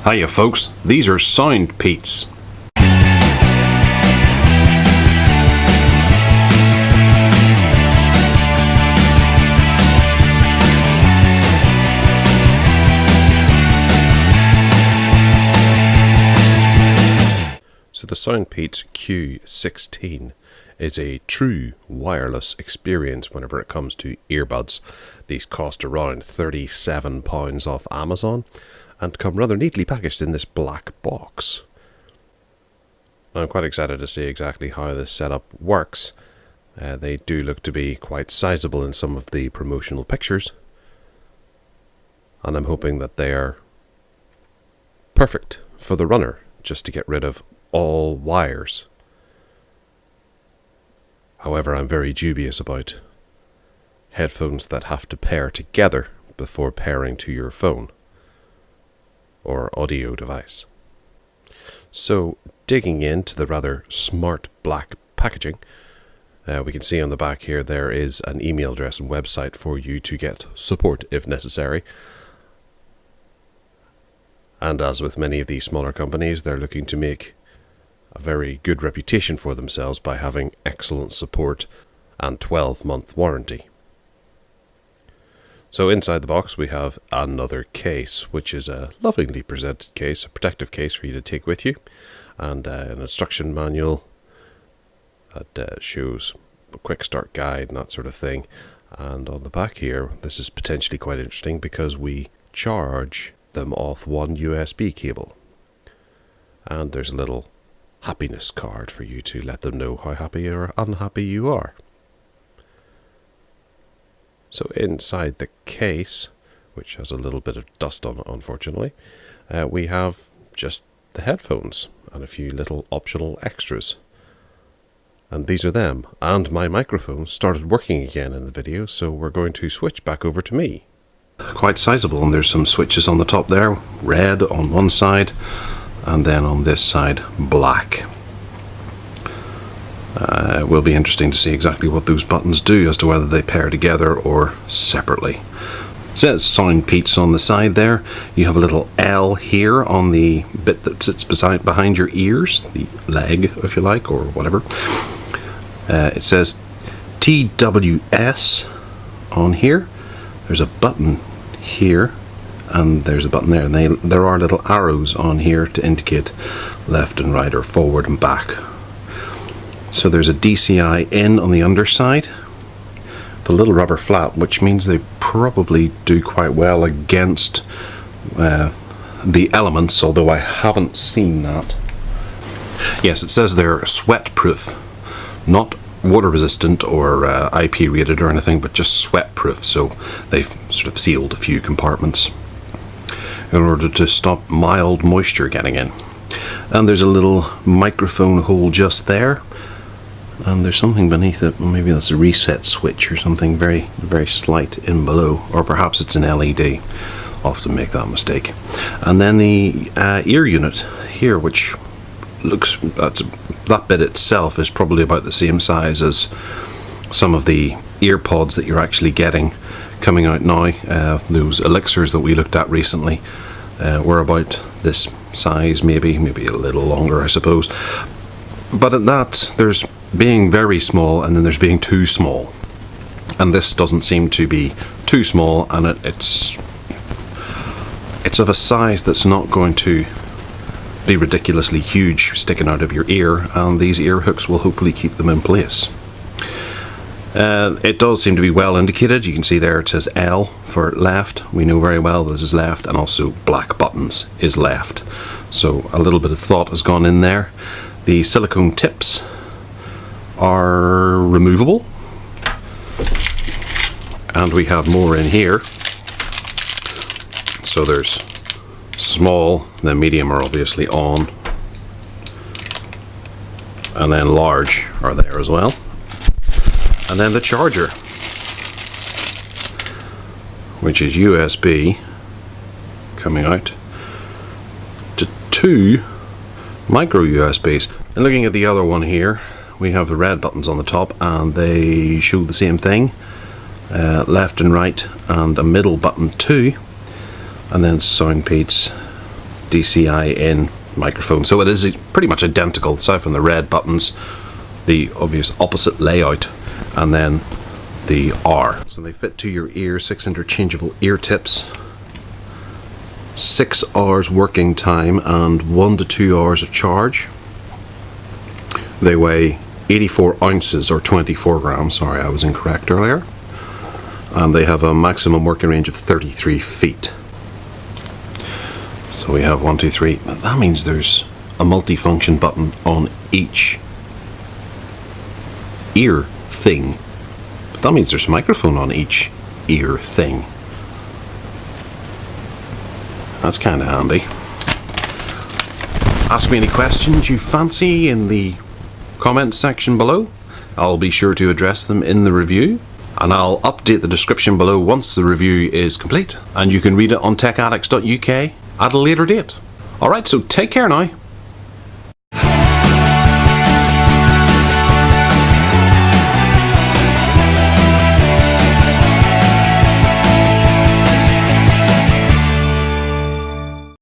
Hiya folks, these are SoundPEATS. So the SoundPEATS Q16 is a true wireless experience whenever it comes to earbuds. These cost around £37 off Amazon and come rather neatly packaged in this black box. I'm quite excited to see exactly how this setup works. They do look to be quite sizable in some of the promotional pictures, and I'm hoping that they are perfect for the runner, just to get rid of all wires. However, I'm very dubious about headphones that have to pair together before pairing to your phone or audio device. So, digging into the rather smart black packaging, we can see on the back here there is an email address and website for you to get support if necessary. And as with many of these smaller companies, they're looking to make a very good reputation for themselves by having excellent support and 12-month warranty. So inside the box we have another case, which is a lovingly presented case, a protective case for you to take with you, and an instruction manual that shows a quick start guide and that sort of thing. And on the back here, this is potentially quite interesting because we charge them off one USB cable. And there's a little happiness card for you to let them know how happy or unhappy you are. So inside the case, which has a little bit of dust on it unfortunately, we have just the headphones and a few little optional extras. And these are them, and my microphone started working again in the video, so we're going to switch back over to me. Quite sizable, and there's some switches on the top there, red on one side, and then on this side, black. It will be interesting to see exactly what those buttons do as to whether they pair together or separately. It says SoundPEATS on the side there. You have a little L here on the bit that sits behind your ears, the leg if you like, or whatever. It says TWS on here. There's a button here and there's a button there, and there are little arrows on here to indicate left and right or forward and back. So there's a DCI in on the underside, the little rubber flap, which means they probably do quite well against the elements, although I haven't seen that. Yes, it says they're sweatproof, not water resistant or IP rated or anything, but just sweatproof, so they've sort of sealed a few compartments in order to stop mild moisture getting in. And there's a little microphone hole just there, and there's something beneath it. Maybe that's a reset switch or something very, very slight in below, or perhaps it's an LED. Often make that mistake. And then the ear unit here, which looks, that bit itself is probably about the same size as some of the ear pods that you're actually getting coming out now. Those elixirs that we looked at recently were about this size, maybe a little longer I suppose. But at that, there's being very small and then there's being too small, and this doesn't seem to be too small, and it's of a size that's not going to be ridiculously huge sticking out of your ear, and these ear hooks will hopefully keep them in place. It does seem to be well indicated. You can see there it says L for left. We know very well this is left, and also black buttons is left, so a little bit of thought has gone in there. The silicone tips are removable, and we have more in here. So there's small, then medium are obviously on, and then large are there as well. And then the charger, which is USB coming out to two micro USBs. And looking at the other one here, we have the red buttons on the top, and they show the same thing, left and right, and a middle button too, and then SoundPEATS DCI in microphone. So it is pretty much identical, aside from the red buttons, the obvious opposite layout, and then the R. So they fit to your ear, 6 interchangeable ear tips, 6 hours working time and 1 to 2 hours of charge. They weigh 84 ounces or 24 grams, sorry I was incorrect earlier, and they have a maximum working range of 33 feet. So we have 1, 2, 3, that means there's a multifunction button on each ear thing. But that means there's a microphone on each ear thing. That's kind of handy. Ask me any questions you fancy in the comments section below. I'll be sure to address them in the review, and I'll update the description below once the review is complete, and you can read it on techaddicts.uk at a later date. Alright, so take care now.